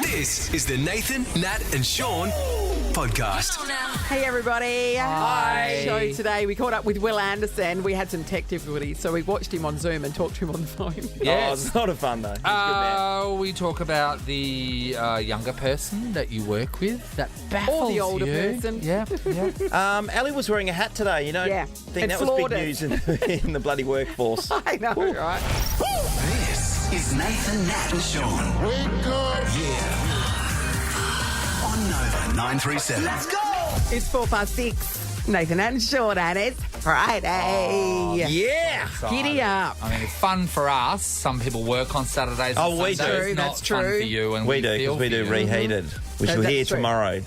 This is the Nathan, Nat and Shaun podcast. Hey everybody. Hi. Show today. We caught up with Will Anderson. We had some tech difficulties, so we watched him on Zoom and talked to him on the phone. Yes. Oh, it's a lot of fun though. He's a good man. We talk about the younger person that you work with that baffles Or the older you. person. Yeah. Ellie was wearing a hat today. You know, Yeah. think It that was floored big it. news in the bloody workforce. I know, right? This is Nathan, Nat and Shaun. Wake up. Yeah. On Nova 937. Let's go. It's 6:04. Nathan and Shaun, and it's Friday. Yeah. Giddy up. I mean, it's fun for us. Some people work on Saturdays. Oh, and we Sundays. do. It's not That's fun true. for you, and We do, feel because we for do you. Reheated, which we'll That's hear true. tomorrow.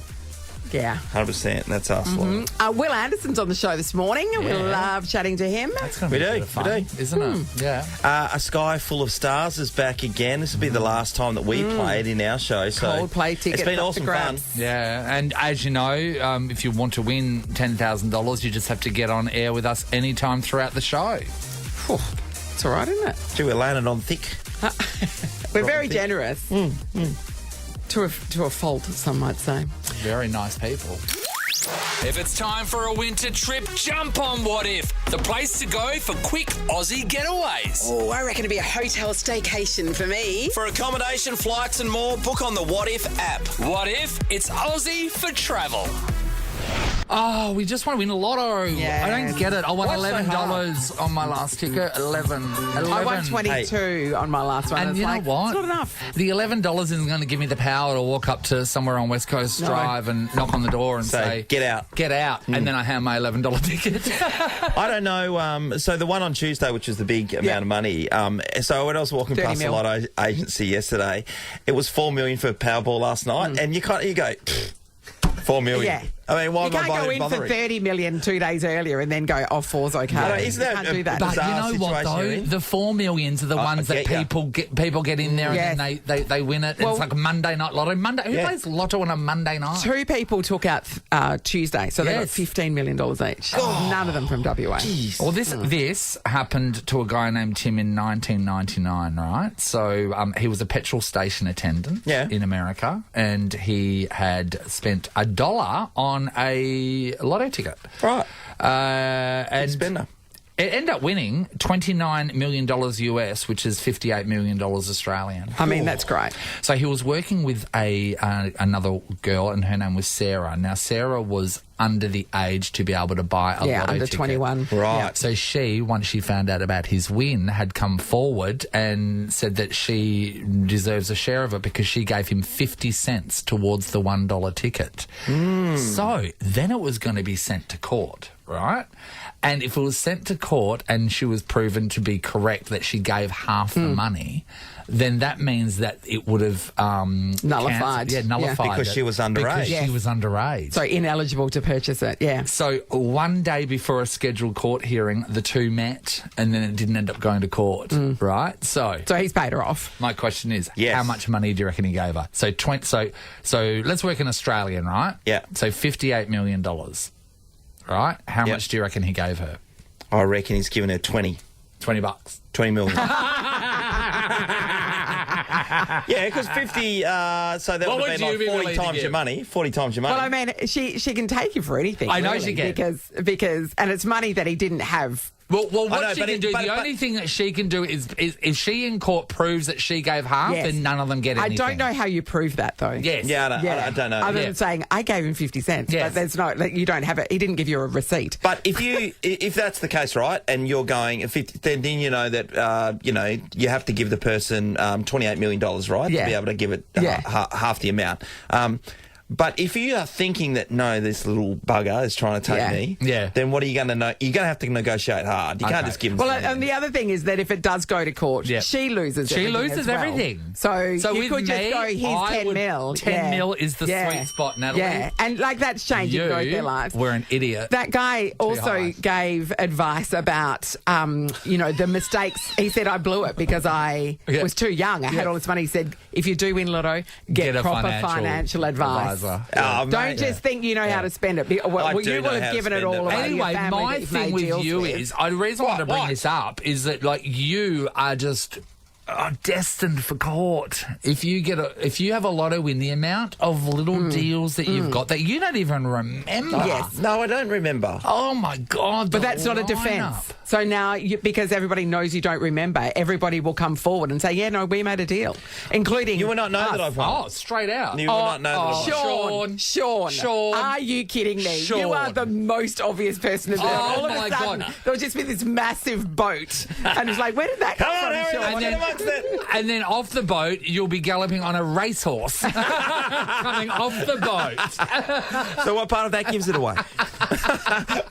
Yeah. 100%. That's us. Will Anderson's on the show this morning. We love chatting to him. It's gonna We be do, a bit of fun, we do. isn't it? Yeah. A Sky Full of Stars is back again. This will be the last time that we played in our show. So Coldplay tickets It's been up awesome for fun. grabs. Yeah, and as you know, if you want to win $10,000, you just have to get on air with us anytime throughout the show. Whew. It's all right, isn't it? Gee, we're laying it on thick. We're very generous. To a fault, some might say. Very nice people. If it's time for a winter trip, jump on What If, the place to go for quick Aussie getaways. Oh, I reckon it'd be a hotel staycation for me. For accommodation, flights and more, book on the What If app. What If? It's Aussie for travel. Oh, we just want to win a lotto. Yes. I don't get it. I won What's so $11 on my last ticket. 11. I won 22 on my last one. And It's you know like, what? It's not enough. The $11 isn't going to give me the power to walk up to somewhere on West Coast Drive and knock on the door and say, Get out. Get out. And then I hand my $11 ticket. I don't know. So the one on Tuesday, which was the big amount of money. So when I was walking 30 past mil. the lotto agency yesterday, it was $4 million for Powerball last night, and you go, $4 million. Yeah. I mean, why You am I can't go in for bothering? 30 million 2 days earlier and then go, oh, four's okay. No, isn't that you can't a do that. But you bizarre know what, situation you're though? in? The $4 millions are the ones that get ya. people get in there Yes. and then they win it. Well- It's like a Monday night lotto. Who Yeah. plays lotto on a Monday night? 2 people took out Tuesday, so they got Yes. $15 million each. None of them from WA. Well, this happened to a guy named Tim in 1999, right? So he was a petrol station attendant in America, and he had spent $1 on a lotto ticket. Right. And Spender. it ended up winning $29 million US, which is $58 million Australian. I mean, that's great. So he was working with another girl, and her name was Sarah. Now, Sarah was under the age to be able to buy a lotto under ticket. 21. Right. So she, once she found out about his win, had come forward and said that she deserves a share of it because she gave him 50 cents towards the $1 ticket. So then it was going to be sent to court, right? And if it was sent to court and she was proven to be correct that she gave half the money, then that means that it would have Nullified. nullified Because it. she was underage. Because Yes. she was underage. So ineligible to purchase it, yeah. So one day before a scheduled court hearing, the two met, and then it didn't end up going to court, right? So So he's paid her off. my question is, Yes. how much money do you reckon he gave her? So so let's work in Australian, right? Yeah. So $58 million, right? How Yep. much do you reckon he gave her? I reckon he's given her 20 $20. million. Yeah, because 50, so that What would would have you been be like 40 willing to times give? your money. 40 times your money. Well, I mean, she can take you for anything. I know really, she can. because and it's money that he didn't have. Well, what know, she but can do, the only thing that she can do is if she in court proves that she gave half, Yes. then none of them get I anything. don't know how you prove that, though. Yes. Yeah, I don't know. Other Yeah. than saying, I gave him 50 cents, Yes. but there's no, like, you don't have it. He didn't give you a receipt. But if that's the case, right, and you're going, then you know that you have to give the person $28 million, right, Yeah. to be able to give it Yeah. half the amount. But if you are thinking that, no, this little bugger is trying to take me, then what are you going to know? You're going to have to negotiate hard. You can't just give them Well, something. and the other thing is that if it does go to court, she loses She everything. loses as well. everything. So you with could just me, go, here's I 10 would- mil. 10 mil is the sweet spot, Natalie. Yeah, and like that's changing both their lives. We're an idiot. That guy also high. gave advice about, the mistakes. He said, I blew it because I was too young. I had all this money. He said, if you do win lotto, get a proper financial advice. advisor. Don't just think you know how to spend it. Well, do you know will how have to given it spend all it. away to your Anyway, family that my you've thing made with deals you with. is, the reason I want to bring this up is that, like, you are just destined for court. If you have a lotto win, the amount of little deals that you've got that you don't even remember. Yes. No, I don't remember. Oh my God! But that's not a defence. So now, because everybody knows you don't remember, everybody will come forward and say, "Yeah, no, we made a deal," including You will not know us. that I've won. Oh, straight out. You will not know that I've won. Sean, are you kidding me? Sean. You are the most obvious person in the world. All of my a sudden, God. there'll just be this massive boat, and it's like, where did that come Come on, from, Harry, Sean? let's get amongst it. And then off the boat, you'll be galloping on a racehorse coming off the boat. So what part of that gives it away?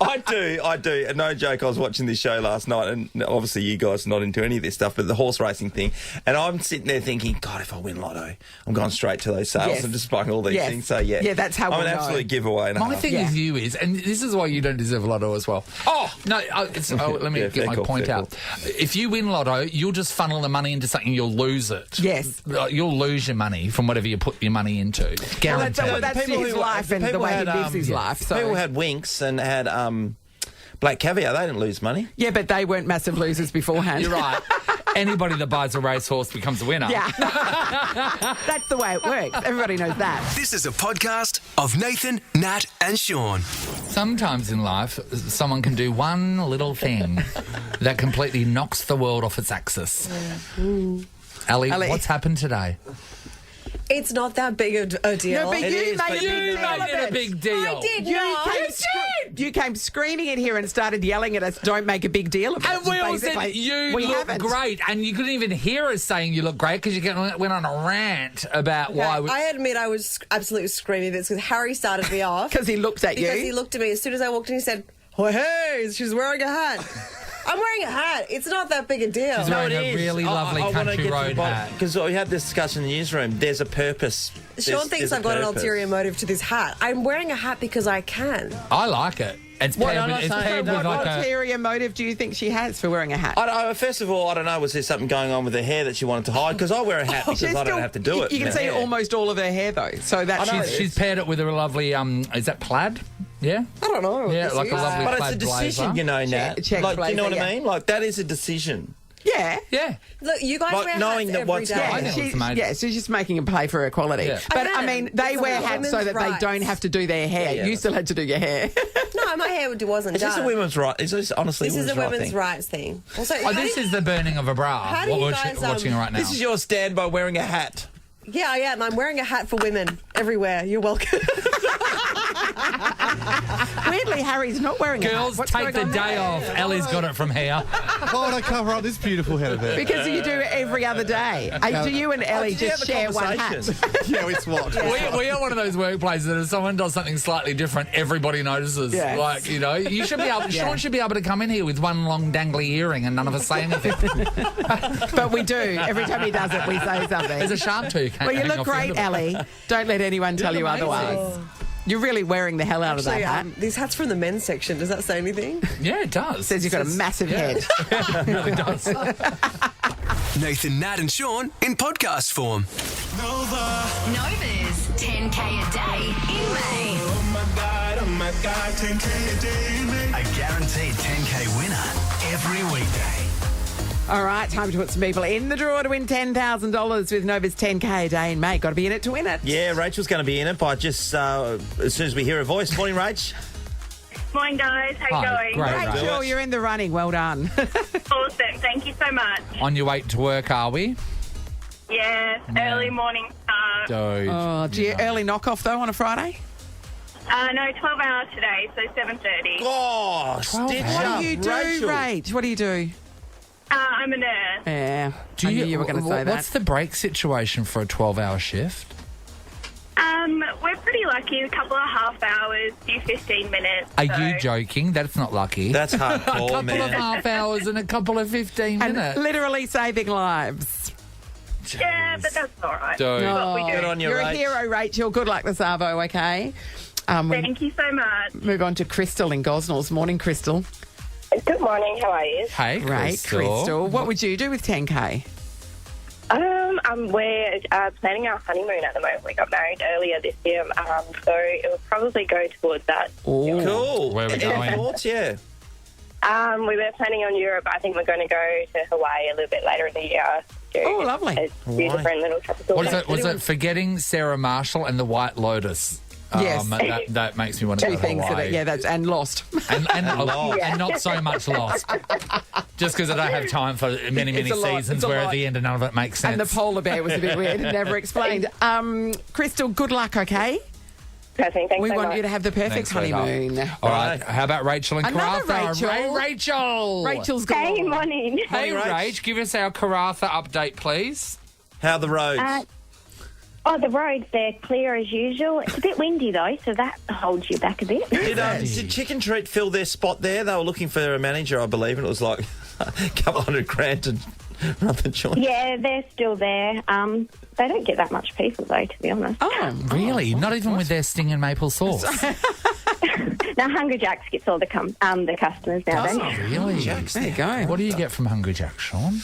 I do. No joke, I was watching this show last night, and obviously you guys are not into any of this stuff, but the horse racing thing, and I'm sitting there thinking, God, if I win lotto, I'm going straight to those sales and just buying all these things. So, yeah. Yeah, that's how I'm we'll an know. absolute giveaway and a My half. thing with you is, and this is why you don't deserve lotto as well. Oh, no, let me Yeah, get fair my call, point fair out. If you win lotto, you'll just funnel the money into something, you'll lose it. Yes. You'll lose your money from whatever you put your money into. Guaranteed. Well, that's his life and the way he lives his life. So. People had Winks and had Black Caviar. They didn't lose money. Yeah, but they weren't massive losers beforehand. You're right. Anybody that buys a racehorse becomes a winner. Yeah. That's the way it works. Everybody knows that. This is a podcast of Nathan, Nat and Shaun. Sometimes in life, someone can do one little thing that completely knocks the world off its axis. Ellie, what's happened today? It's not that big a deal. No, but you made it a big deal. I did You came screaming in here and started yelling at us, don't make a big deal of it. And we all said, you look great. And you couldn't even hear us saying you look great because you went on a rant about why... I admit I was absolutely screaming this because Harry started me off. Because he looked at you? Because he looked at me as soon as I walked in, he said, oh, hey, she's wearing a hat. I'm wearing a hat. It's not that big a deal. She's wearing a really lovely country road hat. Because we had this discussion in the newsroom. There's a purpose. Sean thinks I've got an ulterior motive to this hat. I'm wearing a hat because I can. I like it. It's paired with what ulterior motive do you think she has for wearing a hat? First of all, I don't know, was there something going on with her hair that she wanted to hide? Because I wear a hat because I don't have to do it. You can see almost all of her hair, though. So that's she's paired it with a lovely, is that plaid? Yeah? I don't know. Yeah, like a lovely But plaid it's a decision, blazer. you know, Nat. Check like, you know what blazer, I mean? Like, that is a decision. Yeah. Yeah. Look, you guys Like wear knowing hats that what's every day. going on. She's just making a play for equality. Yeah. But, I mean, they wear hats so that they don't have to do their hair. Yeah. You still had to do your hair. No, my hair wasn't Is this done. a women's right? Is this honestly This is a right women's thing? rights thing. Also, This is the burning of a bra. How do What you we're guys, watching right now. This is your stand by wearing a hat. Yeah, I am. I'm wearing a hat for women everywhere. You're welcome. Weirdly, Harry's not wearing a hat. Girls, What's take the going on day there? off. Ellie's got it from here. Why would I cover up this beautiful head of hair? Because you do it every other day. Do you and Ellie Did you just have a share one hat? conversation? Yeah, it's what? We are one of those workplaces that if someone does something slightly different, everybody notices. Yes. Like, you know, you should be able. Sean should be able to come in here with one long dangly earring and none of us say anything. But we do. Every time he does it, we say something. There's a sharp tooth. Well, you hanging look off the end great, of it. Ellie. Don't let anyone tell you amazing. otherwise. You're really wearing the hell out of that hat. These hats from the men's section. Does that say anything? Yeah, it does. Says you've got a massive head. It really does. Nathan, Nat and Shaun in podcast form. Nova's 10K a day in May. Oh my God, 10K a day in May. A guaranteed 10K winner every weekday. All right, time to put some people in the draw to win $10,000 with Nova's 10K a day in May. Got to be in it to win it. Yeah, Rachel's going to be in it by just as soon as we hear her voice. Morning, Rach. Morning, guys. How you Hi, going? great. Rachel, you're in the running. Well done. Awesome. Thank you so much. On your way to work, are we? Yes, early morning start. Dude. Oh, do you early knock-off, though, on a Friday? No, 12 hours today, so 7:30. Oh, stitch What up, do you do, Rachel. Rach? What do you do? I'm a nurse. Yeah, I knew you were going to say that. What's the break situation for a 12-hour shift? We're pretty lucky. A couple of half hours, few 15 minutes. Are so. you joking? That's not lucky. That's hardcore, a couple man. of half hours and a couple of 15 And minutes. literally saving lives. Yeah, but that's all right. Dude. That's what we do. Good on you, You're a Rach. hero, Rachel. Good luck this Arvo, okay? We Thank you so much. move on to Crystal in Gosnells. Morning, Crystal. Good morning. How are you? Hey, Great, Crystal. What would you do with 10K? We're planning our honeymoon at the moment. We got married earlier this year, so it would probably go towards that. Oh, Cool. Where are we Any going? thoughts? Yeah. We were planning on Europe. I think we're going to go to Hawaii a little bit later in the year, do. Oh, lovely. A few different little tropical. Was it Forgetting Sarah Marshall and the White Lotus? Yes. That makes me want to Two go to things Hawaii. and Lost. And not so much Lost. Just because I don't have time for many seasons where at the end none of it makes sense. And the polar bear was a bit weird, never explained. Crystal, good luck, okay? Perfect. Thanks We so want much. you to have the perfect honeymoon. All right. How about Rachel and Another Karatha? Rachel. Rachel. Rachel's gone. Hey, morning. Hey, Rach. Give us our Karatha update, please. How are the roads? The roads, they're clear as usual. It's a bit windy, though, so that holds you back a bit. Did Chicken Treat fill their spot there? They were looking for a manager, I believe, and it was like a couple $100,000 to run the joint. Yeah, they're still there. They don't get that much people, though, to be honest. Oh, Really? Not even with their sting and maple sauce? Now, Hungry Jack's gets all the customers nowadays. Really? there you go. What do you get from Hungry Jack, Sean?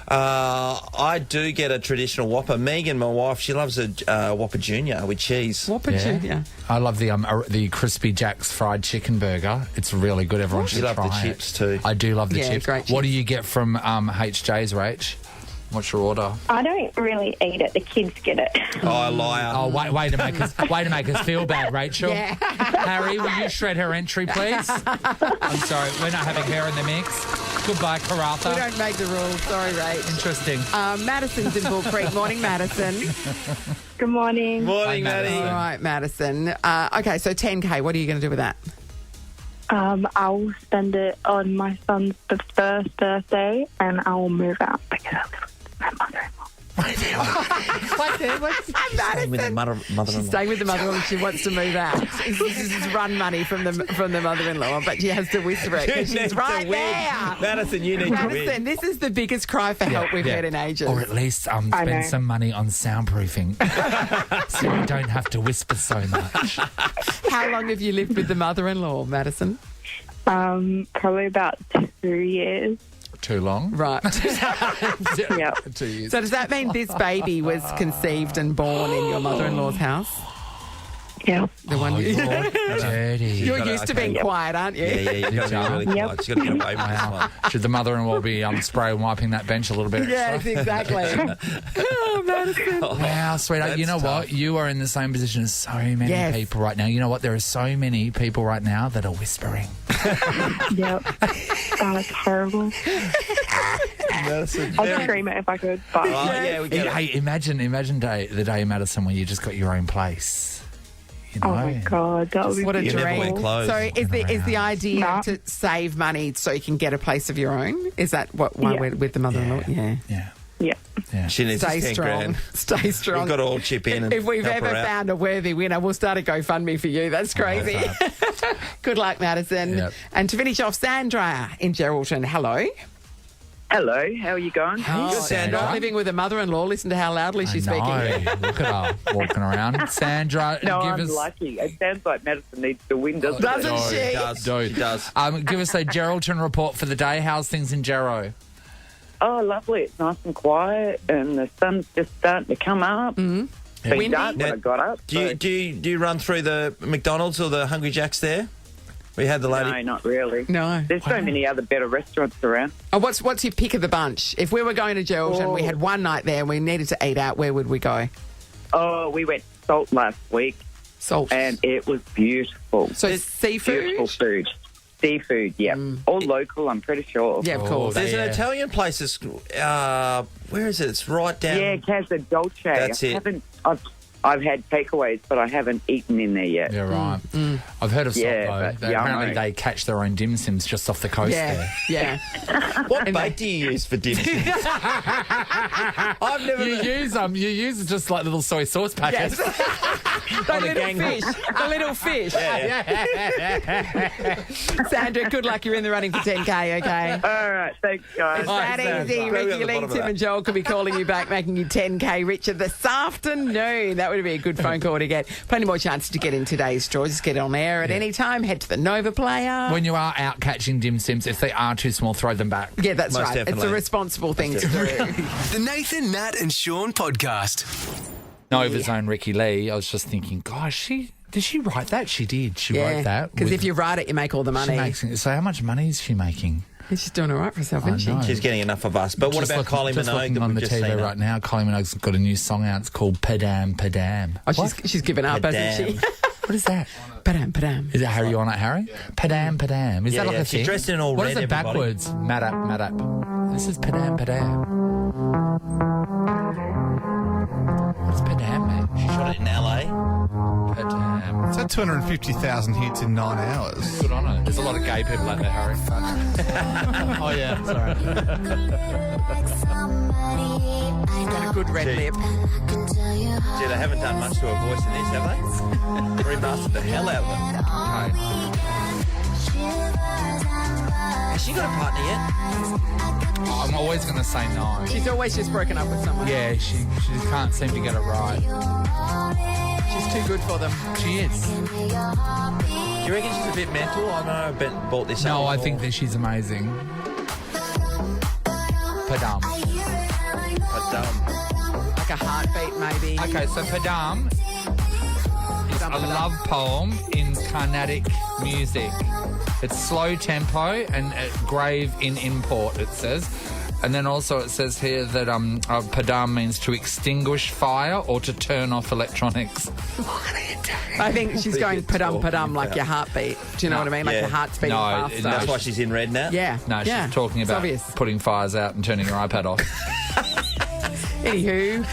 I do get a traditional Whopper. Megan, my wife, she loves a Whopper Junior with cheese. Whopper Junior. I love the Crispy Jack's fried chicken burger. It's really good. Everyone should love try the it. chips too. I do love the chips. Great What do chips. you get from HJ's, Rach? What's your order? I don't really eat it. The kids get it. Oh, liar. Oh, way to make us feel bad, Rachel. Yeah. Harry, will you shred her entry, please? I'm sorry, we're not having her in the mix. Goodbye, We Karatha. don't make the rules. Sorry, Rach. Interesting. Madison's in Bull Creek. Morning, Madison. Good morning. Morning, Hi, Maddie. All right, Madison. Okay, so 10K. What are you going to do with that? I'll spend it on my son's first birthday, and I will move out because I live with my mother-in-law. Staying with the mother-in-law. She's staying with the mother-in-law. She wants to move out. This is run money from the mother-in-law, but she has to whisper it because she's right there. Madison, you need to Madison, win. this is the biggest cry for help we've had in ages. Or at least spend some money on soundproofing so you don't have to whisper so much. How long have you lived with the mother-in-law, Madison? Probably about 2 years. Too long? Right. Yeah. 2 years. So does that mean this baby was conceived and born in your mother-in-law's house? Yeah. The one You're dirty. You're used to being quiet, aren't you? Yeah, you've got to be really quiet. Yep. You've got to get away from this one. Should the mother-in-law be spray and wiping that bench a little bit? Yes, exactly. Oh, Madison. Wow, sweetheart. You know what? You are in the same position as so many Yes. people right now. You know what? There are so many people right now that are whispering. Yep. That's horrible. Madison, I'd scream it if I could, but yeah, we get it. Hey, imagine the day, Madison, when you just got your own place. You know? oh my god, that would be What a You never wear dream. clothes. So is the idea No. to save money so you can get a place of your own? Is that why we're with the mother-in-law? Yeah. Yeah. She needs Stay 10 strong. grand. Stay strong. We've got to all chip in and If we've help ever her out. found a worthy winner, we'll start a GoFundMe for you. That's crazy. Good luck, Madison. Yep. And to finish off, Sandra in Geraldton. Hello. Hello, how are you going? Oh, Sandra. not living with a mother-in-law. Listen to how loudly she's speaking. Look at her walking around. Sandra, No, give I'm us... lucky. It sounds like Madison needs to win, doesn't Doesn't it? she? She does. Dude. She does. Give us a Geraldton report for the day. How's things in Gerro? Oh, lovely. It's nice and quiet, and the sun's just starting to come up. Mm-hmm. Been Windy? dark when I got up. Do you run through the McDonald's or the Hungry Jack's there? We had the lady. No, not really. No. There's so many other better restaurants around. Oh, what's your pick of the bunch? If we were going to Geraldton, we had one night there and we needed to eat out, where would we go? Oh, we went to Salt last week, Salt. and it was beautiful. So seafood? Beautiful food. Seafood, yeah. All local, I'm pretty sure. Yeah, of course. There's an Italian place that's, where is it? It's right down. Yeah, Casa Dolce. That's it. I've had takeaways, but I haven't eaten in there yet. Yeah, right. I've heard of Salt, Yeah, though. but Apparently yummy. they catch their own dim sims just off the coast there. Yeah. What bait do you use for dim sums? I've never. You use just like little soy sauce packets. The little fish. Sandra, good luck. You're in the running for 10K, okay? All right, thanks, guys. It's that easy. Ricky Lee, Tim and Joel could be calling you back, making you 10K richer this afternoon. That would be a good phone call to get. Plenty more chances to get in today's draw. Just get on air at any time. Head to the Nova Player. When you are out catching dim sims, if they are too small, throw them back. Yeah, that's Most right. It's definitely. a responsible thing to do. The Nathan, Nat and Shaun podcast. Nova's own Ricky Lee, I was just thinking, gosh, did she write that? She did. She wrote that. Because if you write it, you make all the money. So how much money is she making? She's doing all right for herself, isn't she? know. She's getting enough of us. But what about Kylie Just Minogue looking that on we've the just TV seen? right now, Kylie Minogue's got a new song out. It's called Padam Padam. Oh, she's given up, hasn't she? What is that? Padam, padam. Is it Harry? You on it, Harry? Padam Padam. Is Yeah, that like yeah, a she's thing? dressed in all What red, is it everybody. backwards? Madap. This is Padam Padam. What does Padam mean? She shot it in LA. Padam. It's had 250,000 hits in 9 hours. Good on it. There's a lot of gay people out there, Harry. Oh, yeah, sorry. Got a good red lip. Gee, they haven't done much to her voice in this, have they? Remastered the hell out of it. Has she got a partner yet? I'm always going to say no. She's always just broken up with someone. Yeah, she can't seem to get it right. She's too good for them. She is. Do you reckon she's a bit mental? I don't know. I bought this No, up I before. think that she's amazing. Padam. Like a heartbeat, maybe. Okay, so Padam is a love poem in Carnatic music. It's slow tempo and grave in import, it says. And then also it says here that Padam means to extinguish fire or to turn off electronics. I think she's going padum like your heartbeat. Do you know what I mean? Like Yeah. your heart's beating No, faster. That's why she's in red now? Yeah. No, she's yeah. talking It's about obvious. putting fires out and turning her iPad off. Anywho,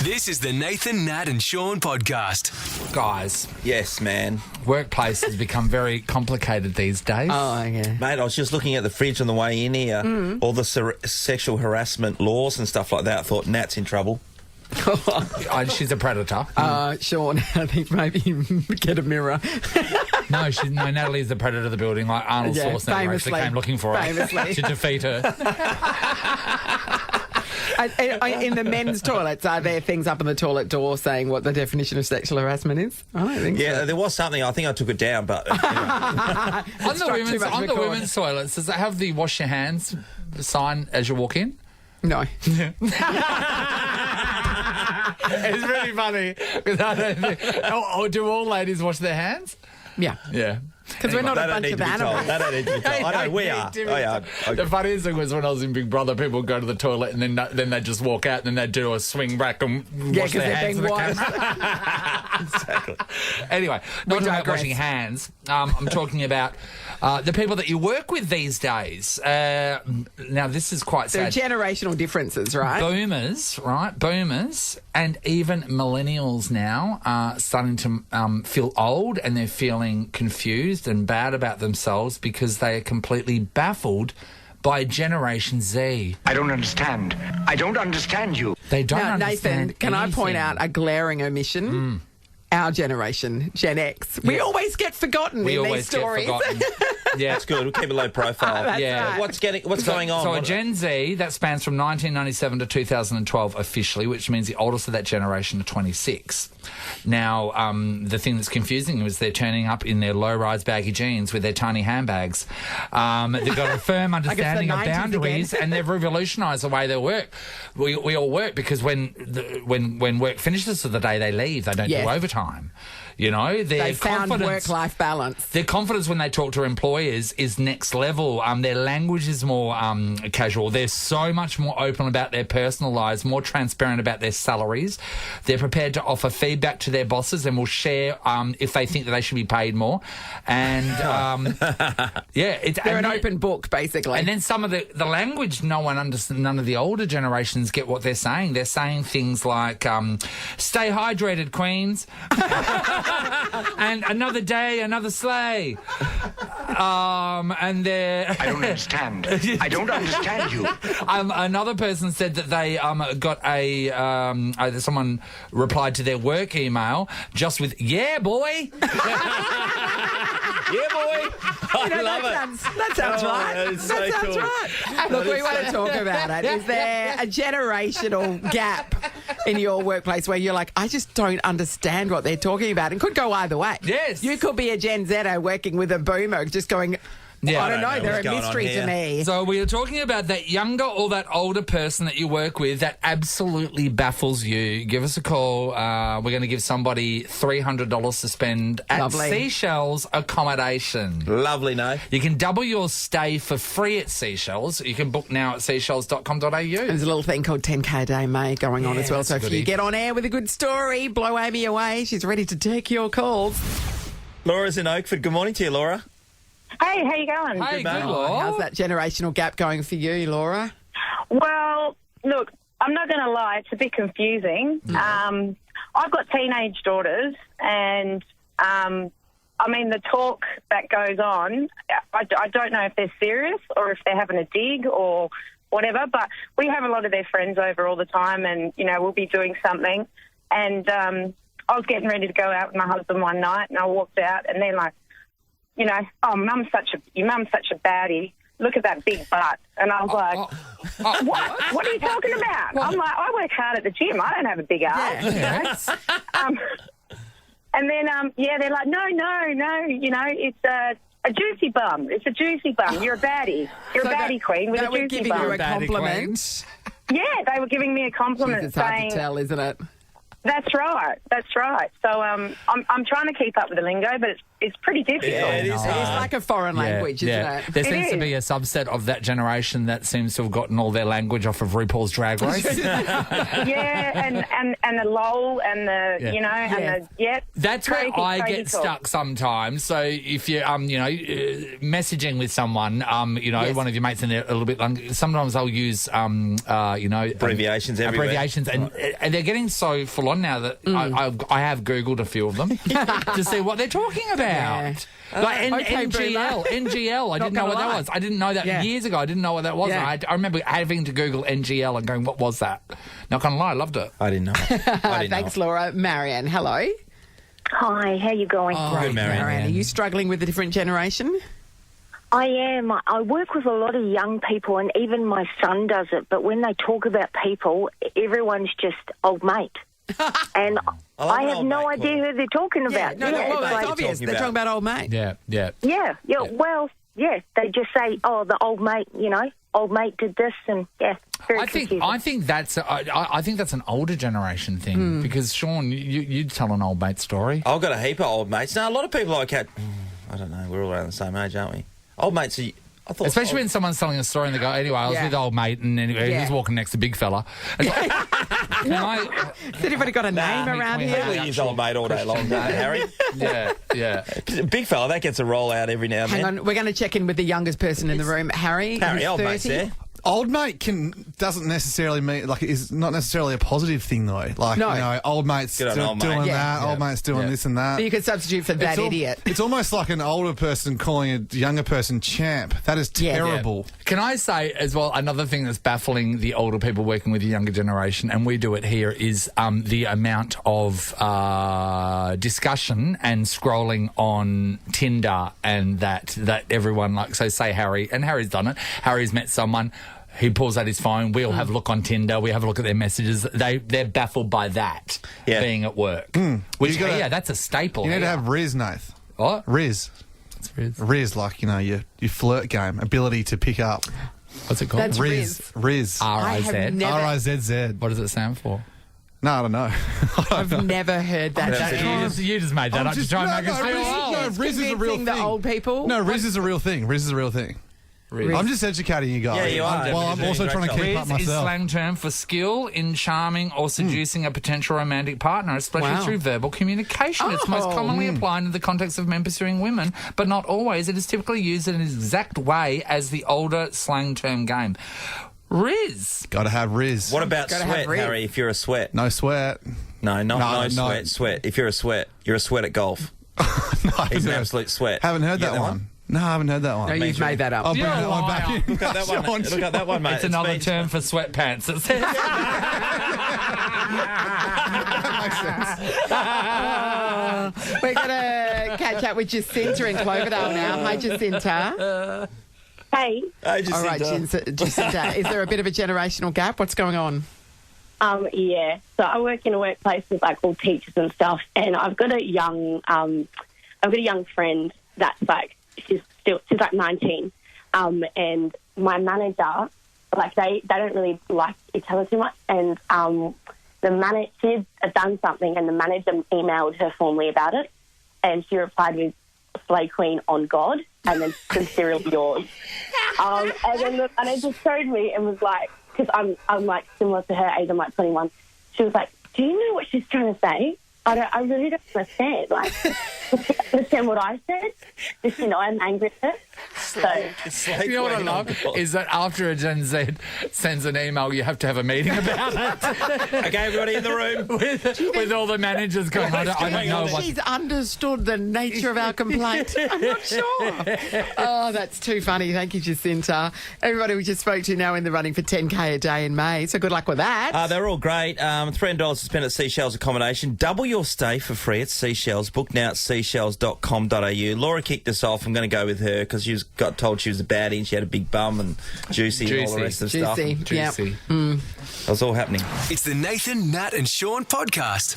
This is the Nathan, Nat and Shaun podcast. Guys, Yes, man. workplace has become very complicated these days. oh yeah. Mate, I was just looking at the fridge on the way in here. All the sexual harassment laws and stuff like that. I thought Nat's in trouble. She's a predator. Sean, I think maybe get a mirror. No, Natalie's the predator of the building. Like Arnold Yeah, Schwarzenegger actually famously. came looking for her Famously. to defeat her. In the men's toilets, are there things up on the toilet door saying what the definition of sexual harassment is? I don't think Yeah, so. there was something. I think I took it down, but anyway. on the women's toilets, does it have the wash your hands sign as you walk in? No. It's really funny. 'Cause I don't think, do all ladies wash their hands? Yeah. Yeah. Because we're not They a don't bunch need of to be told. animals. They don't need to be told. I know, we are. Oh, yeah. The funniest thing was when I was in Big Brother, people would go to the toilet and then they just walk out and then they'd do a swing back and Yeah, wash because their they're hands being to the washed. camera. Exactly. Anyway, not about digress. washing hands. I'm talking about the people that you work with these days. Now, this is quite There are sad. generational differences, right? Boomers, right? Boomers and even millennials now are starting to feel old and they're feeling confused and bad about themselves because they are completely baffled by Generation Z. I don't understand. I don't understand you. They don't Now, understand Nathan, can I point anything. out a glaring omission? Our generation, Gen X. We Yeah. always get forgotten We in always these stories. get forgotten. Yeah, That's good. We'll keep a low profile. That's Yeah. right. What's going on? So a What- Gen Z, that spans from 1997 to 2012 officially, which means the oldest of that generation are 26. Now, the thing that's confusing is they're turning up in their low-rise baggy jeans with their tiny handbags. They've got a firm understanding of 90s boundaries again. and they've revolutionised the way they work. We all work because when work finishes for the day, they leave. They don't Yes. do overtime. You know, They found work-life balance. their confidence when they talk to employers is next level. Their language is more casual. They're so much more open about their personal lives, more transparent about their salaries. They're prepared to offer feedback to their bosses and will share if they think that they should be paid more. And They're an open book, basically. and then some of the language, none of the older generations get what they're saying. They're saying things like, stay hydrated, Queens. And another day, another sleigh. And they're... I don't understand. I don't understand you. Another person said that they got someone replied to their work email just with, yeah, boy. Yeah, boy. I love it. That sounds Oh, right. that is so sounds cool. right. Look, we want to talk about it. Is there a generational gap in your workplace where you're like, I just don't understand what they're talking about? It could go either way. Yes. You could be a Gen Zer working with a boomer just going, Yeah, I don't know. They're a mystery to me. So we are talking about that younger or that older person that you work with that absolutely baffles you. Give us a call. We're going to give somebody $300 to spend at Seashells Accommodation. Lovely, no? You can double your stay for free at Seashells. You can book now at seashells.com.au. There's a little thing called 10K a day, May, going on as well. So if you get on air with a good story, blow Amy away. She's ready to take your calls. Laura's in Oakford. Good morning to you, Laura. Hey, how you going? Hey, good, Laura. How's that generational gap going for you, Laura? Well, look, I'm not going to lie, it's a bit confusing. I've got teenage daughters, and I mean, the talk that goes on, I don't know if they're serious or if they're having a dig or whatever, but we have a lot of their friends over all the time, and, you know, we'll be doing something. And I was getting ready to go out with my husband one night, and I walked out, and they're like, you know, oh, your mum's such a baddie. Look at that big butt. And I was like, what are you talking about? I'm like, I work hard at the gym. I don't have a big ass. Yeah. You know? And then, they're like, no, you know, it's a juicy bum. It's a juicy bum. You're a baddie. You're a baddie queen with a juicy bum. They were giving you a compliment. Yeah, they were giving me a compliment. It's hard to tell, isn't it? That's right. So I'm trying to keep up with the lingo, but it's pretty difficult. Yeah, it is hard. It's like a foreign language, isn't it? There seems to be a subset of that generation that seems to have gotten all their language off of RuPaul's Drag Race. Yeah, and the lol and the, you know, and the, That's crazy, where I crazy get talk. stuck sometimes. So if you're, messaging with someone, one of your mates, and they're a little bit long, sometimes I'll use, abbreviations everywhere. Abbreviations, and they're getting so full on now that I have Googled a few of them to see what they're talking about. Yeah. Like NGL. NGL, I didn't know what that was. I didn't know that years ago. I didn't know what that was. Yeah. I remember having to Google NGL and going, what was that? Not going to lie, I loved it. I didn't know it. Thanks, Laura. Marianne, hello. Hi, how you going? Great, Marianne. Are you struggling with a different generation? I am. I work with a lot of young people, and even my son does it. But when they talk about people, everyone's just old mate. And I have no idea who they're talking about. It's obvious. They're talking about old mate. Yeah. Well, they just say, "Oh, the old mate," you know, old mate did this, and I think that's an older generation thing because Shaun, you'd tell an old mate story. I've got a heap of old mates. Now, a lot of people I don't know. We're all around the same age, aren't we? Old mates are. Especially when someone's telling a story and they go, anyway, I was with old mate and anyway, he was walking next to big fella. Has anybody got a name around here? We'll use old mate all day long, don't they, Harry? Yeah. Big fella, that gets a roll out every now and then. Hang on, we're going to check in with the youngest person in the room. Harry, old 30. mate's there. Old mate doesn't necessarily mean, is not necessarily a positive thing though. Like, no. you know, old mate's Good on old mate. doing that, old mate's doing this and that. So you could substitute for that idiot. It's almost like an older person calling a younger person champ. That is terrible. Yeah. Can I say as well, another thing that's baffling the older people working with the younger generation, and we do it here, is the amount of discussion and scrolling on Tinder and that everyone, like, so say Harry, and Harry's done it. Harry's met someone. He pulls out his phone. We all have a look on Tinder. We have a look at their messages. They're baffled by that being at work. Which, that's a staple. You need to have Riz, Nath. What? Riz. What's Riz? Riz, like, you know, your flirt game, ability to pick up. What's it called? That's Riz. Riz. R-I-Z. R-I-Z-Z. What does it stand for? No, I don't know. I've never heard that. You just made that up to try and make us feel old. No, Riz is a real thing. The old people? No, Riz is a real thing. Riz is a real thing. Riz. I'm just educating you guys. Yeah, you are. Well, I'm also trying to keep up Riz is myself. slang term for skill in charming or seducing a potential romantic partner, especially through verbal communication. It's most commonly applied in the context of men pursuing women, but not always. It is typically used in an exact way as the older slang term game. Riz. Got to have Riz. What about sweat, Harry, if you're a sweat? No sweat. No, no sweat. Sweat. If you're a sweat, you're a sweat at golf. He's an absolute sweat. Haven't heard that one. No, I haven't heard that one. No, you've made that up. I'll bring that one back in. Look at that one, mate. It's another term for sweatpants. It says. We're going to catch up with Jacinta in Cloverdale now. Hi, Jacinta. Hey. Hi, Jacinta. All right, Jacinta. Is there a bit of a generational gap? What's going on? Yeah. So I work in a workplace with like all teachers and stuff, and I've got a young friend that's like, she's she's like 19. And my manager, like they don't really like each other too much. And she had done something, and the manager emailed her formally about it, and she replied with "Slay Queen on God," and then "Sincerely yours." And then the manager showed me and was like, because I'm like similar to her age, I'm like 21. She was like, "Do you know what she's trying to say? I really don't understand. Like, does she understand what I said? Does she know I'm angry at her?" So, you know what I love is that after a Gen Z sends an email, you have to have a meeting about it. Okay, everybody in the room. with all the managers going, I don't know what... She's understood the nature of our complaint. I'm not sure. Oh, that's too funny. Thank you, Jacinta. Everybody we just spoke to now in the running for 10K a day in May, so good luck with that. They're all great. $300 to spend at Seashells Accommodation. Double your stay for free at Seashells. Book now at seashells.com.au. Laura kicked us off. I'm going to go with her because she got told she was a baddie and she had a big bum and juicy and all the rest of the stuff. Juicy. That was all happening. It's the Nathan, Nat and Shaun podcast.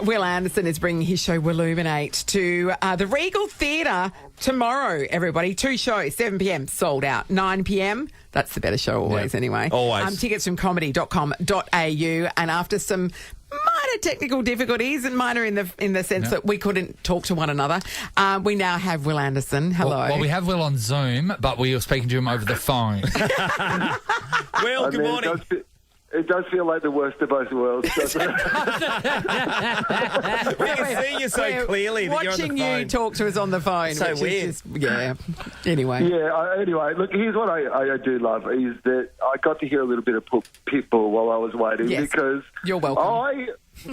Will Anderson is bringing his show WILUMINATE to the Regal Theatre tomorrow, everybody. 2 shows, 7 p.m, sold out. 9 p.m, that's the better show always anyway. Always. Tickets from comedy.com.au, and after some minor technical difficulties, and minor in the sense that we couldn't talk to one another, we now have Will Anderson. Hello. Well, we have Will on Zoom, but we were speaking to him over the phone. Will, good morning. It does feel like the worst of both worlds, doesn't it? We can see you so clearly that you're on the phone. Watching you talk to us on the phone. So which weird. Is just, anyway. Yeah, anyway, look, here's what I do love, is that I got to hear a little bit of Pitbull while I was waiting. Yes. Because you're welcome. I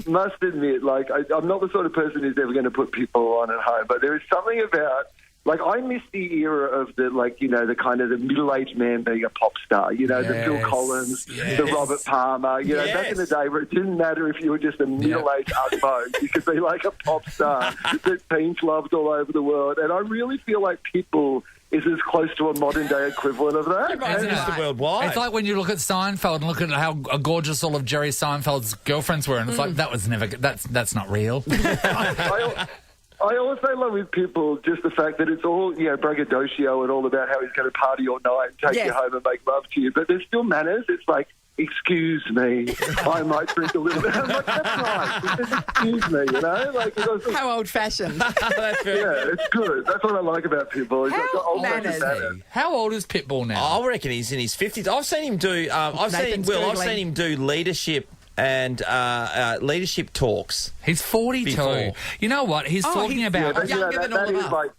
must admit, like, I'm not the sort of person who's ever going to put Pitbull on at home, but there is something about... Like, I miss the era of the, like, you know, the kind of the middle-aged man being a pop star. You know, the Phil Collins, the Robert Palmer. You know, back in the day where it didn't matter if you were just a middle-aged ugbo. You could be like a pop star that teens loved all over the world. And I really feel like Pitbull is as close to a modern-day equivalent of that. It's worldwide. It's like when you look at Seinfeld and look at how gorgeous all of Jerry Seinfeld's girlfriends were, and it's like, that was never... That's not real. I also love with Pitbull just the fact that it's all, you know, braggadocio and all about how he's going to party all night and take you home and make love to you. But there's still manners. It's like, excuse me, I might drink a little bit. I'm like, that's right. It says, excuse me, you know? Like, how old-fashioned. It's good. That's what I like about Pitbull. He's got old-fashioned manners. How old is Pitbull now? I reckon he's in his 50s. I've seen him do... I've seen him do leadership and leadership talks. He's 42. Before. You know what? He's talking about... younger than all of us. That is like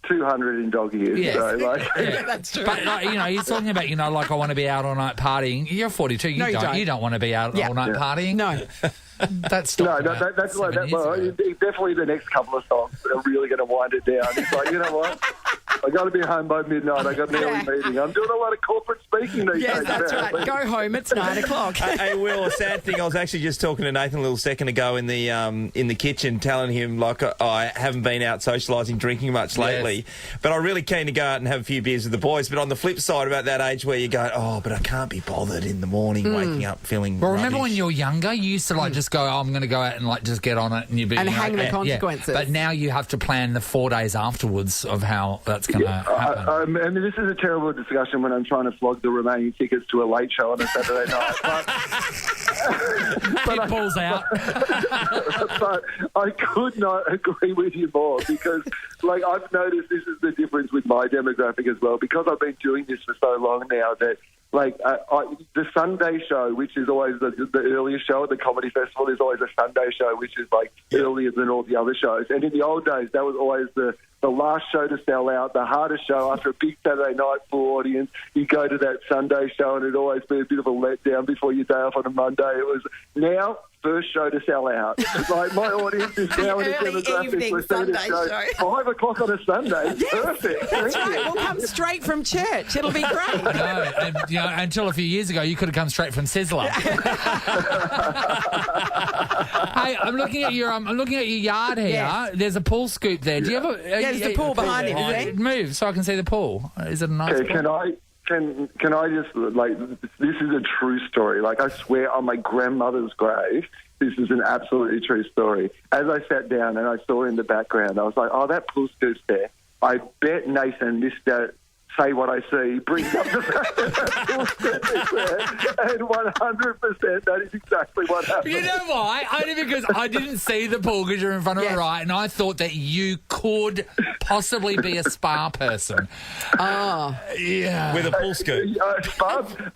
200 in dog years. Yes. So, like, That's true. But, like, you know, he's talking about, you know, like, I want to be out all night partying. You're 42. You don't want to be out all night partying. No. That's that's like that. Well, definitely the next couple of songs are really going to wind it down. It's like, you know what? I got to be home by midnight. I got an early meeting. I'm doing a lot of corporate speaking these days. Yes, that's right. Go home. It's 9 o'clock. Hey, Will, a sad thing. I was actually just talking to Nathan a little second ago in the kitchen, telling him like I haven't been out socialising, drinking much lately, but I'm really keen to go out and have a few beers with the boys. But on the flip side, about that age where you go, oh, but I can't be bothered in the morning, waking up feeling. Well, remember rubbish. when you were younger, you used to like just go, oh, I'm going to go out and like just get on it, and you hang the consequences. Yeah. But now you have to plan the 4 days afterwards of how that's going to happen. I mean, this is a terrible discussion when I'm trying to flog the remaining tickets to a late show on a Saturday night. Pitbull's out. But I could not agree with you more because, like, I've noticed this is the difference with my demographic as well, because I've been doing this for so long now that, like, the Sunday show, which is always the earliest show at the Comedy Festival, is always a Sunday show, which is, like, earlier than all the other shows. And in the old days, that was always the last show to sell out, the hardest show. After a big Saturday night full audience, you go to that Sunday show and it'd always be a bit of a letdown before your day off on a Monday. It was now first show to sell out. It's like my audience is now in a demographic for Sunday show. 5 o'clock on a Sunday. Yes, perfect. That's right. We'll come straight from church. It'll be great. I know. And, you know, until a few years ago, you could have come straight from Sizzler. Hey, I'm looking at your yard here. Yes. There's a pool scoop there. Do you ever? There's the pool behind it. Is it? Move so I can see the pool. Is it a nice pool? Can I just, like, this is a true story. Like, I swear on my grandmother's grave, this is an absolutely true story. As I sat down and I saw in the background, I was like, oh, that pool scoop's there. I bet Nathan, Mr. Say What I See, brings up the fact that that pool skirt is there, and 100% that is exactly what happened. You know why? Only because I didn't see the pool because you're in front of it, right? And I thought that you could possibly be a spa person. Oh. Yeah. With a pool scoop.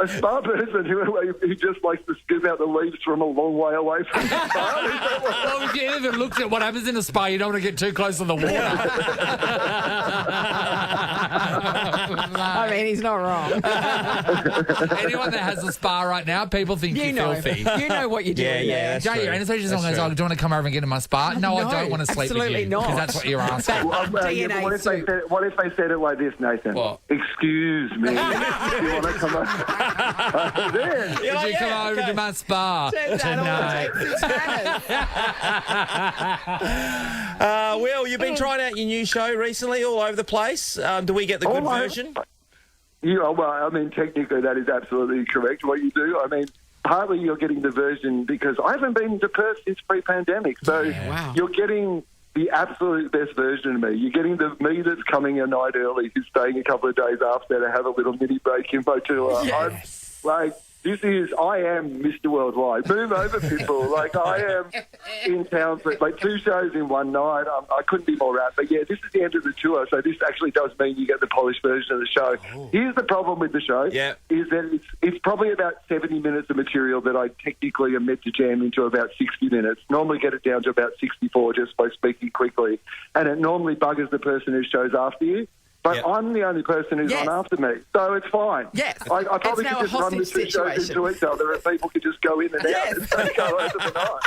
A spa person who just likes to scoop out the leaves from a long way away from the spa. Well, if you ever looked at what happens in a spa, you don't want to get too close to the water. I mean, he's not wrong. Anyone that has a spa right now, people think you're filthy. You know what you're doing. Yeah, don't you? And especially someone goes, "Oh, do you want to come over and get in my spa?" No, I don't want to sleep with absolutely you. not. Because that's what you're asking. What if they said it like this, Nathan? What? Excuse me. Do you want to come over? Would you come over to my spa tonight? Will, you've been trying out your new show recently all over the place. Do we get the good version? Yeah, well, I mean, technically that is absolutely correct, what you do. I mean, partly you're getting the version because I haven't been to Perth since pre-pandemic, so you're getting the absolute best version of me. You're getting the me that's coming a night early, who's staying a couple of days after to have a little mini break in Motua. Yes. I'm like, I am Mr. Worldwide. Move over, people. Like, I am in town for, 2 shows in one night. I couldn't be more wrapped. But, yeah, this is the end of the tour, so this actually does mean you get the polished version of the show. Here's the problem with the show, is that it's probably about 70 minutes of material that I technically am meant to jam into about 60 minutes. Normally get it down to about 64 just by speaking quickly. And it normally buggers the person who shows after you. But I'm the only person who's on after me, so it's fine. Yes. I probably could just run the 2 shows into each other and people could just go in and out and go over the night.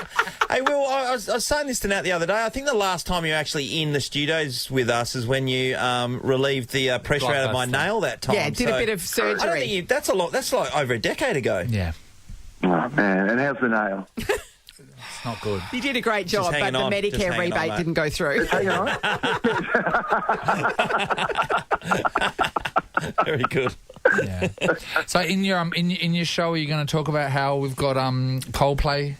Hey, Will, I was saying this to Nat the other day. I think the last time you were actually in the studios with us is when you relieved the pressure out of my nail that time. Yeah, did a bit of surgery. I don't think that's a lot. That's like over a decade ago. Yeah. Oh, man, and how's the nail? It's not good. You did a great job, but the Medicare rebate didn't go through. Hang on. Very good. Yeah. So in your show, are you going to talk about how we've got Coldplay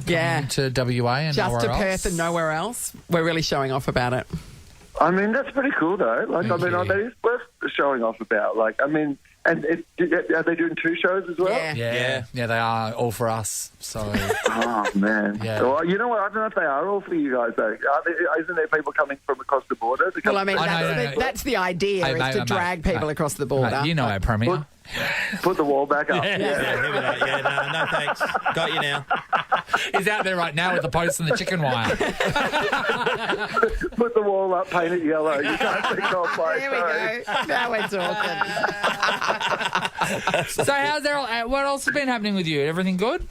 coming to WA and just nowhere to Perth else? and nowhere else? We're really showing off about it. I mean, that's pretty cool, though. That is worth showing off about. And are they doing 2 shows as well? Yeah, they are all for us. So. Oh, man. Yeah. Well, you know what? I don't know if they are all for you guys, though. Isn't there people coming from across the border? Well, I mean, that's the idea, is to drag people across the border. Mate, you know our Premier. Put the wall back up. No thanks. Got you now. He's out there right now with the post and the chicken wire. Put the wall up, paint it yellow. You can't see Coldplay. There we go. Now we're talking. So how's there? What else has been happening with you? Everything good?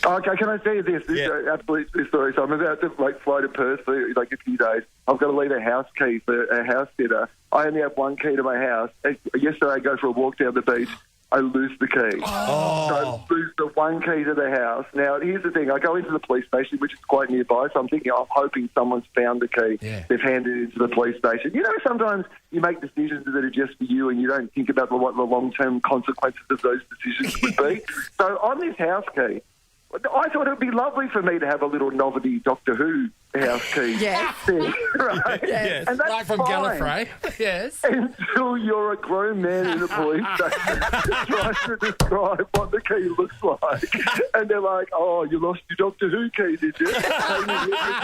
Okay, can I tell you this? This is an absolute true story. So I'm about to fly to Perth for a few days. I've got to leave a house key for a house sitter. I only have 1 key to my house. Yesterday I go for a walk down the beach. I lose the key. So I lose the 1 key to the house. Now, here's the thing. I go into the police station, which is quite nearby, so I'm hoping someone's found the key. Yeah. They've handed it into the police station. You know, sometimes you make decisions that are just for you and you don't think about what the long-term consequences of those decisions would be. So on this house key, I thought it would be lovely for me to have a little novelty Doctor Who house key. Yes. Right? Yes. And that's right from Gallifrey. Yes. Until you're a grown man in a police station trying to describe what the key looks like. And they're like, oh, you lost your Doctor Who key, did you? You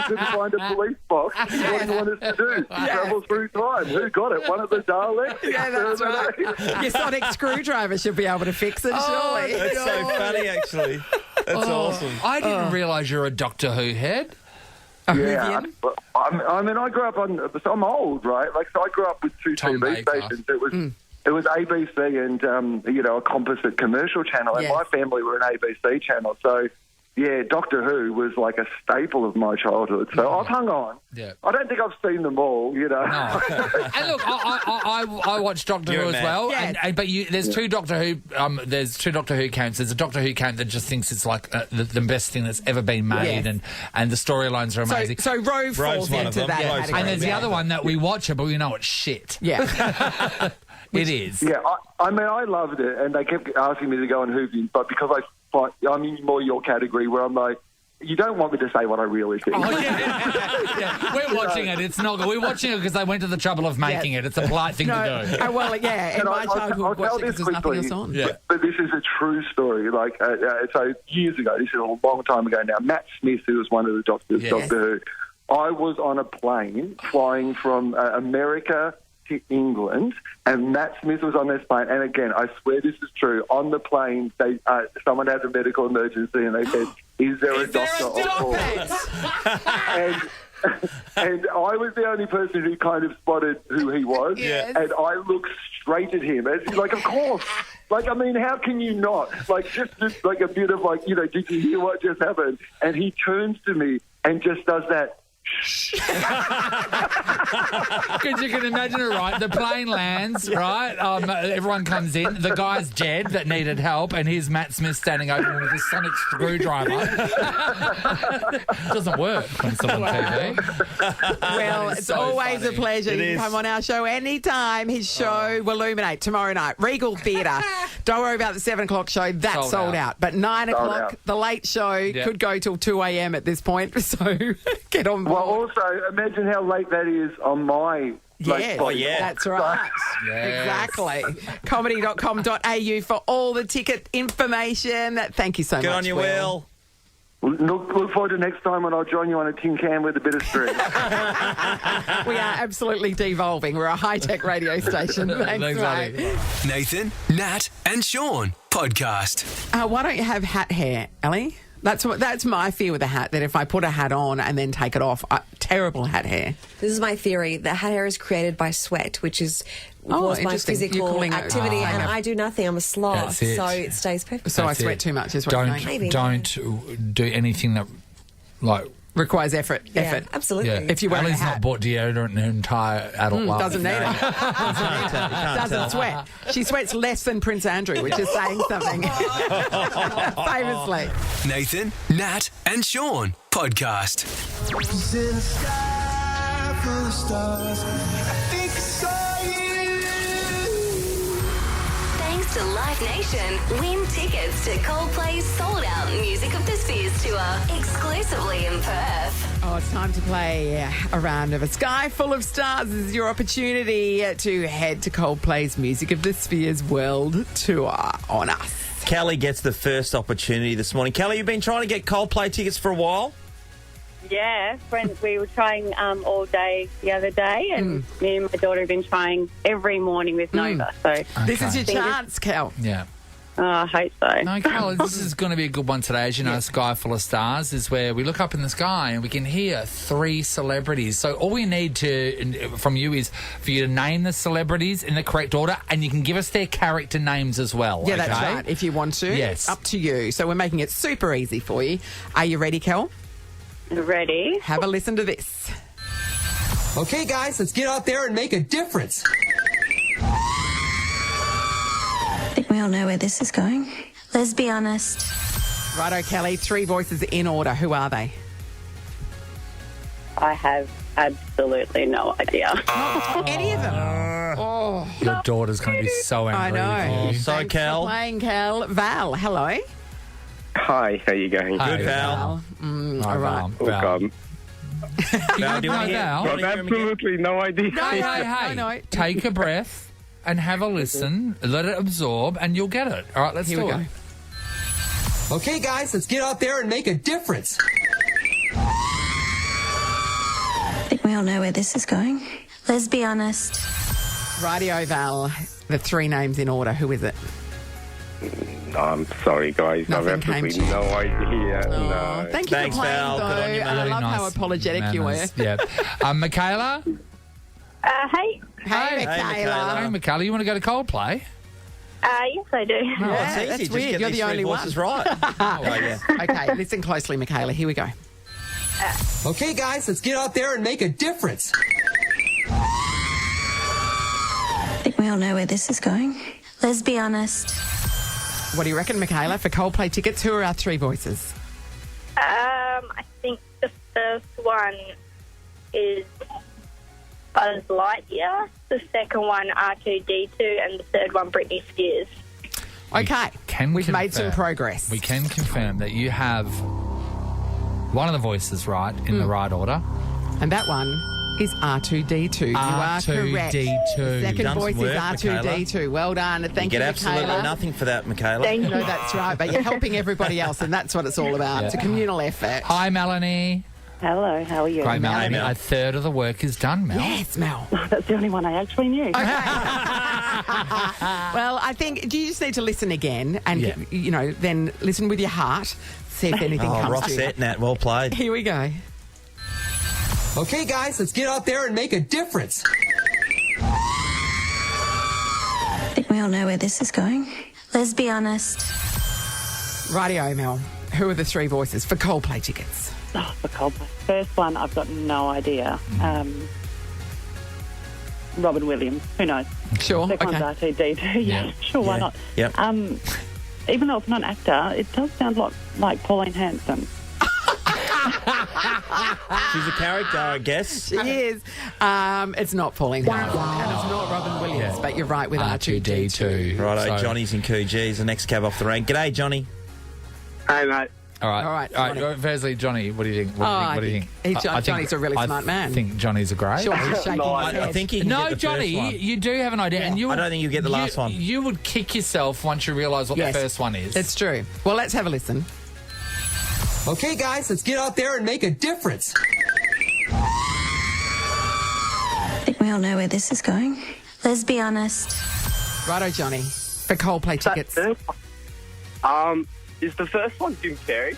couldn't find a police box. What do you want us to do? Travel through time. Who got it? One of the Daleks? Yeah, that's right. Your sonic screwdriver should be able to fix it, surely. That's so funny, actually. That's awesome. I didn't realise you're a Doctor Who head. Yeah, I mean, I grew up so I'm old, right? So I grew up with 2 TV stations. It was ABC and a composite commercial channel, and my family were an ABC channel. So yeah, Doctor Who was like a staple of my childhood. So I've hung on. Yeah. I don't think I've seen them all, No. And look, I watch Doctor Who as well. Yeah. But there's 2 Doctor Who. There's 2 Doctor Who camps. There's a Doctor Who camp that just thinks it's like the best thing that's ever been made, and the storylines are amazing. So Rove falls into that category. And there's the other one that we watch it, but we know it's shit. Yeah. It is. Yeah, I mean, I loved it, and they kept asking me to go on Whovians, but because I'm in more your category where I'm like, you don't want me to say what I really think. Oh, yeah. We're watching it. It's not good. We're watching it because they went to the trouble of making it. It's a polite thing to do. Oh, well, yeah. In my childhood, I'll tell watched it this because there's nothing quickly, else on. Yeah. but this is a true story. So years ago, this is a long time ago now, Matt Smith, who was one of the doctors, Doctor Who, I was on a plane flying from America to England, and Matt Smith was on this plane. And again, I swear this is true. On the plane, someone had a medical emergency, and they said, "Is there a doctor on board?" And I was the only person who kind of spotted who he was. Yes. And I looked straight at him. And he's like, of course. Like, I mean, how can you not? Like, just like a bit of like, did you hear what just happened? And he turns to me and just does that. Because you can imagine it, right? The plane lands, right? Everyone comes in. The guy's dead that needed help, and here's Matt Smith standing over him with a sonic screwdriver. Doesn't work when it's on TV. Well, it's so always funny. a pleasure. You can come on our show anytime. His show, WILUMINATE, tomorrow night. Regal Theatre. Don't worry about the 7 o'clock show. That's sold out. But 9 o'clock, the late show, could go till 2 a.m. at this point. So get on board. Well, also, imagine how late that is on my... That's right. Exactly. Comedy.com.au for all the ticket information. Thank you so much, Good on you, Will. Look forward to next time when I'll join you on a tin can with a bit of string. We are absolutely devolving. We're a high-tech radio station. Thanks, mate. Nathan, Nat and Shaun podcast. Why don't you have hat hair, Ellie? That's my fear with a hat, that if I put a hat on and then take it off, terrible hat hair. This is my theory. The hat hair is created by sweat, which is was my physical activity, and I do nothing. I'm a sloth, so it stays perfect. So I sweat too much is what you're saying. Don't do anything that, requires effort. Yeah, absolutely. Yeah. If you wear Ellie's a hat. not bought deodorant in her entire adult life. Doesn't need it. Doesn't sweat. She sweats less than Prince Andrew, which is saying something. Famously. Nathan, Nat and Shaun podcast. Thanks to Live Nation, win tickets to Coldplay's sold-out Music of the Spheres tour, exclusively in Perth. Oh, it's time to play a round of A Sky Full of Stars. This is your opportunity to head to Coldplay's Music of the Spheres World Tour on us. Kelly gets the first opportunity this morning. Kelly, you've been trying to get Coldplay tickets for a while? Yeah, friends, we were trying all day the other day, and me and my daughter have been trying every morning with Nova. So This is your chance, Kel. Yeah. I hope so. No, Carl, this is going to be a good one today. As you know, A Sky Full of Stars is where we look up in the sky and we can hear 3 celebrities. So all we need from you is for you to name the celebrities in the correct order, and you can give us their character names as well. Yeah, that's right, if you want to. Yes. Up to you. So we're making it super easy for you. Are you ready, Kel? Ready. Have a listen to this. Okay, guys, let's get out there and make a difference. I think we all know where this is going. Let's be honest. Righto, Kelly. 3 voices in order. Who are they? I have absolutely no idea. Any of them? Your daughter's going to be so angry. I know. With you. So, Thanks Cal. for playing, Cal. Val, hello. Hi, how you going? Hi, Good, Val. All right. Oh, God. Val, do you want to hear? Val? I've absolutely no idea. No. Take a breath and have a listen. Let it absorb, and you'll get it. All right, let's Here do we it. go. Okay, guys, let's get out there and make a difference. I think we all know where this is going. Let's be honest. Rightio, Val. The 3 names in order. Who is it? I'm sorry, guys. Nothing I've came absolutely to no idea. No. Thank you Thanks, for playing, Val. though. Good on you, and I Really love how nice apologetic you were. manners. Yeah. Michaela? Hey. Hey, Michaela. Hey, Michaela, you want to go to Coldplay? Yes, I do. Oh, Yeah, it's easy. that's Just weird. get You're these the 3 only voices one. right. Oh, yeah. Okay, listen closely, Michaela. Here we go. Okay, guys, let's get out there and make a difference. I think we all know where this is going. Let's be honest. What do you reckon, Michaela? For Coldplay tickets, who are our 3 voices? I think the first one is Buzz Lightyear, the second one R2-D2, and the third one Britney Spears. Okay, we've made some progress. We can confirm that you have one of the voices right in the right order. And that one is R2D2. You are correct. R2D2. Second voice is R2D2. Well done. Thank you, get absolutely Michaela. nothing for that, Michaela. Thank you. No, that's right. But you're helping everybody else, and that's what it's all about. It's a communal effort. Hi, Melanie. Hello, how are you? Great, Melanie. A third of the work is done, Mel. Yes, Mel. That's the only one I actually knew. Okay. Well, I think you just need to listen again and, then listen with your heart, see if anything comes rock to set, you. Nat. Well played. Here we go. Okay, guys, let's get out there and make a difference. I think we all know where this is going. Let's be honest. Rightio, Mel. Who are the three voices for Coldplay tickets? Oh, for Coldplay. First one, I've got no idea. Robin Williams. Who knows? Sure. Second one's R2D2. Yeah, sure, why not? Yep. Even though it's not an actor, it does sound like Pauline Hanson. She's a character, I guess. She is. It's not Pauline Hanson, and it's not Robin Williams, but you're right with R2D2. Righto, Johnny's in Coogee. The next cab off the rank. G'day, Johnny. Hey, mate. All right. Firstly, Johnny, what do you think? What do you think? Johnny's a really smart man. I think Johnny's a great. Sean's just shaking his head. I think he can get the Johnny, first one. you do have an idea. Yeah. And I don't think you get the last one. You would kick yourself once you realise what the first one is. It's true. Well, let's have a listen. Okay, guys, let's get out there and make a difference. I think we all know where this is going. Let's be honest. Righto, Johnny. For Coldplay tickets. Is the first one Jim Carrey?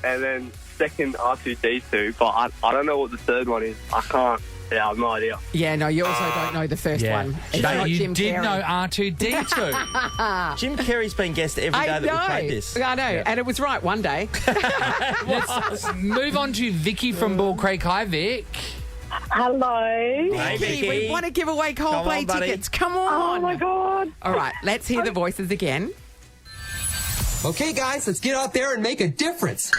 And then second R2D2, but I don't know what the third one is. I can't. Yeah, I have no idea. Yeah, no, you also don't know the first one. It's not you Jim did Carrey. know R2D2. Jim Carrey's been guest every day that we played this. I know, and it was right one day. Let's move on to Vicky from Bull Creek. Hi, Vic. Hello. Hey, Vicky, Vicky. we want to give away Coldplay tickets. Come on. Oh, my God. All right, let's hear the voices again. Okay, guys, let's get out there and make a difference.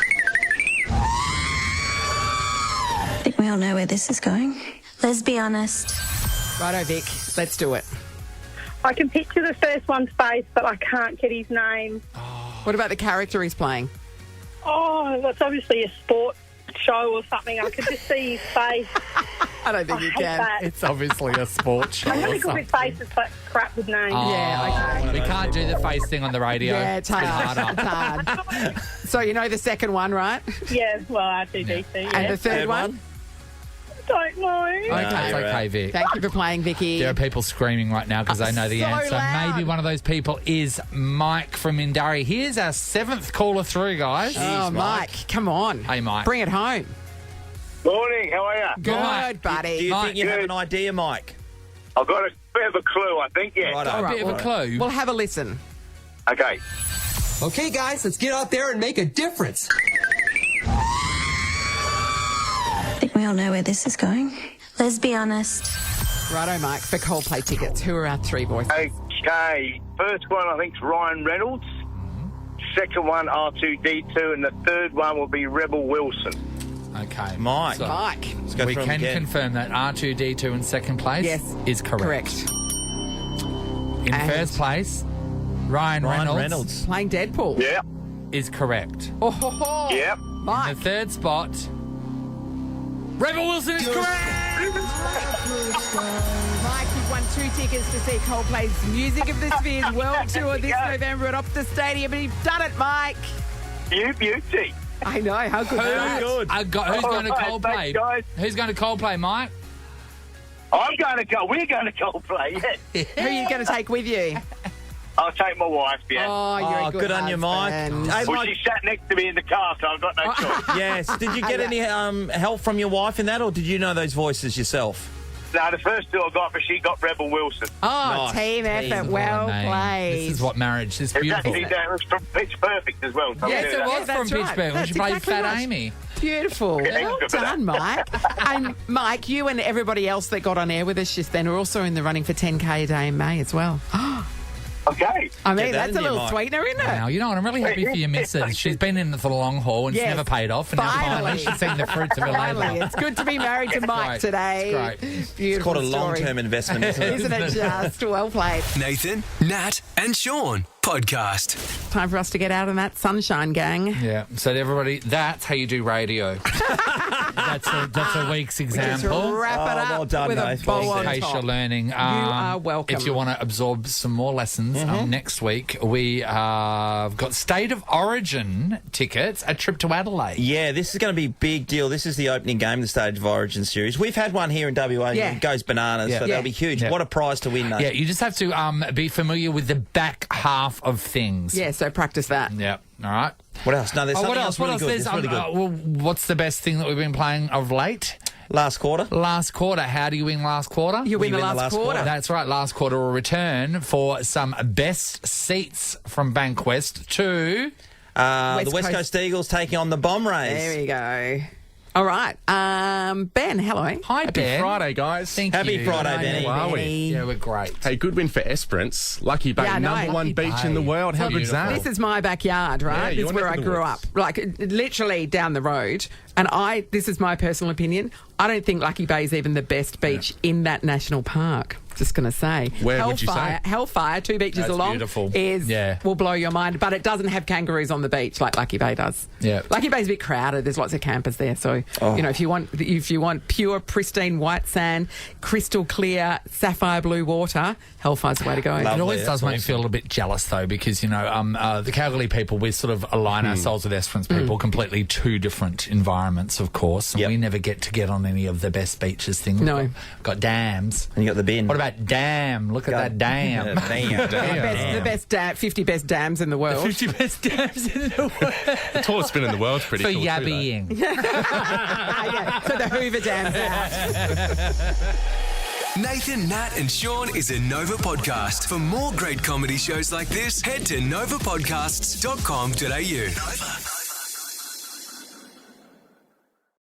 I think we all know where this is going. Let's be honest. Righto, Vic. Let's do it. I can picture the first one's face, but I can't get his name. What about the character he's playing? Oh, that's obviously a sport show or something. I could just see his face. I don't think you hate can. that. It's obviously a sports show. I'm really or good with something. faces, but crap with names. Yeah, okay. We can't do the face thing on the radio. Yeah, it's hard. It's hard. So you know the second one, right? Yeah, well, R2D2, yeah. And the third one? Don't know. Okay. It's okay, Vic. Thank you for playing, Vicky. There are people screaming right now because they know the So answer. loud. Maybe one of those people is Mike from Mindarie. Here's our 7th caller through, guys. Oh, Mike, come on. Hey, Mike. Bring it home. Morning, how are you? Good, Mike, buddy. Do you Mike, think you have an idea, Mike? I've got a bit of a clue, I think, yeah. Righto. All right, bit of a clue. We'll have a listen. Okay. Okay, guys, let's get out there and make a difference. I think we all know where this is going. Let's be honest. Righto, Mike, for Coldplay tickets. Who are our three voices? Okay. First one, I think, is Ryan Reynolds. Second one, R2D2. And the third one will be Rebel Wilson. Okay. Mike. So Mike. Let's go we through can them again. confirm that R2D2 in second place is correct. In And- first place, Ryan Reynolds Playing Deadpool. Yeah. is correct. Oh, ho, ho. Yep. Mike. In the third spot, Rebel Wilson is correct. Mike, you've won 2 tickets to see Coldplay's Music of the Spheres World Tour this November at Optus Stadium, and you've done it, Mike. You beauty. I know, how good is that? Good. Who's going to All right, Coldplay? thanks, guys. Who's going to Coldplay, Mike? I'm going to go. We're going to Coldplay, yeah. Who are you going to take with you? I'll take my wife, yeah. Oh, you're a good on you, Mike. husband. Hey, Well, Mike. she sat next to me in the car, so I've got no choice. Yes. Did you get any help from your wife in that, or did you know those voices yourself? No, the first two I got, but she got Rebel Wilson. Oh, Nice. team effort. Well Name. played. This is what marriage is. Beautiful. Exactly, that was from Pitch Perfect as well. So Yes, I knew it that. was from that's Pittsburgh right. when That's she played exactly Fat right. Amy. Beautiful. Yeah, Well good for that. done, Mike. And Mike, you and everybody else that got on air with us just then are also in the running for 10K a day in May as well. Okay. I mean, that's a little sweetener, isn't it? Wow, you know what? I'm really happy for your missus. She's been in it for the long haul and it's never paid off. And now finally she's seen the fruits of her labour. It's good to be married to Mike today. It's great. Beautiful It's called a story. long-term investment, isn't it? Isn't it just? Well played. Nathan, Nat and Shaun podcast. Time for us to get out of that sunshine, gang. Yeah. So everybody, that's how you do radio. That's a week's example. Just wrap it up well done, with a Nathan. bow on In case top. you're learning. You are welcome. If you want to absorb some more lessons, next week we have got State of Origin tickets, a trip to Adelaide. Yeah, this is going to be a big deal. This is the opening game of the State of Origin series. We've had one here in WA. Yeah. It goes bananas, so that'll be huge. Yeah. What a prize to win, Nathan. Yeah, you just have to be familiar with the back half of things. Yeah, so practice that. Yeah. All right. What else? No, there's something else really good. There's, It's really good. well, what's the best thing that we've been playing of late? Last quarter. Last quarter. How do you win last quarter? You win the last quarter. That's right. Last quarter will return for some best seats from Bankwest to... the West Coast Eagles taking on the Bomb Rays. There we go. All right. Ben, hello. Hi, Happy Ben. Friday, guys. Happy Friday, Benny. How are we? Yeah, we're great. Hey, good win for Esperance. Lucky Bay, Yeah, I know. number one Lucky beach in the world. How good's that? This is my backyard, right? Yeah, This your is where neck I of the grew woods. up. Like, literally down the road. And this is my personal opinion, I don't think Lucky Bay is even the best beach in that national park. Just going to say. Where would you say? Hellfire, 2 beaches That's along, beautiful. will blow your mind. But it doesn't have kangaroos on the beach like Lucky Bay does. Yeah. Lucky Bay's a bit crowded. There's lots of campers there. So, you know, if you want pure, pristine white sand, crystal clear, sapphire blue water, Hellfire's the way to go. It always does make me feel a bit jealous, though, because, you know, the Kalgoorlie people, we sort of align ourselves with Esperance people, completely two different environments, of course, and we never get on any of the best beaches things. No. We've got dams. And you got the bin. What about dam? Look at that dam. The best 50 best dams in the world. 50 best dams in the world. The tallest bin in the world's pretty For cool. yabbying. So the Hoover Dam's out. Nathan, Nat and Shaun is a Nova podcast. For more great comedy shows like this, head to novapodcasts.com.au. Nova.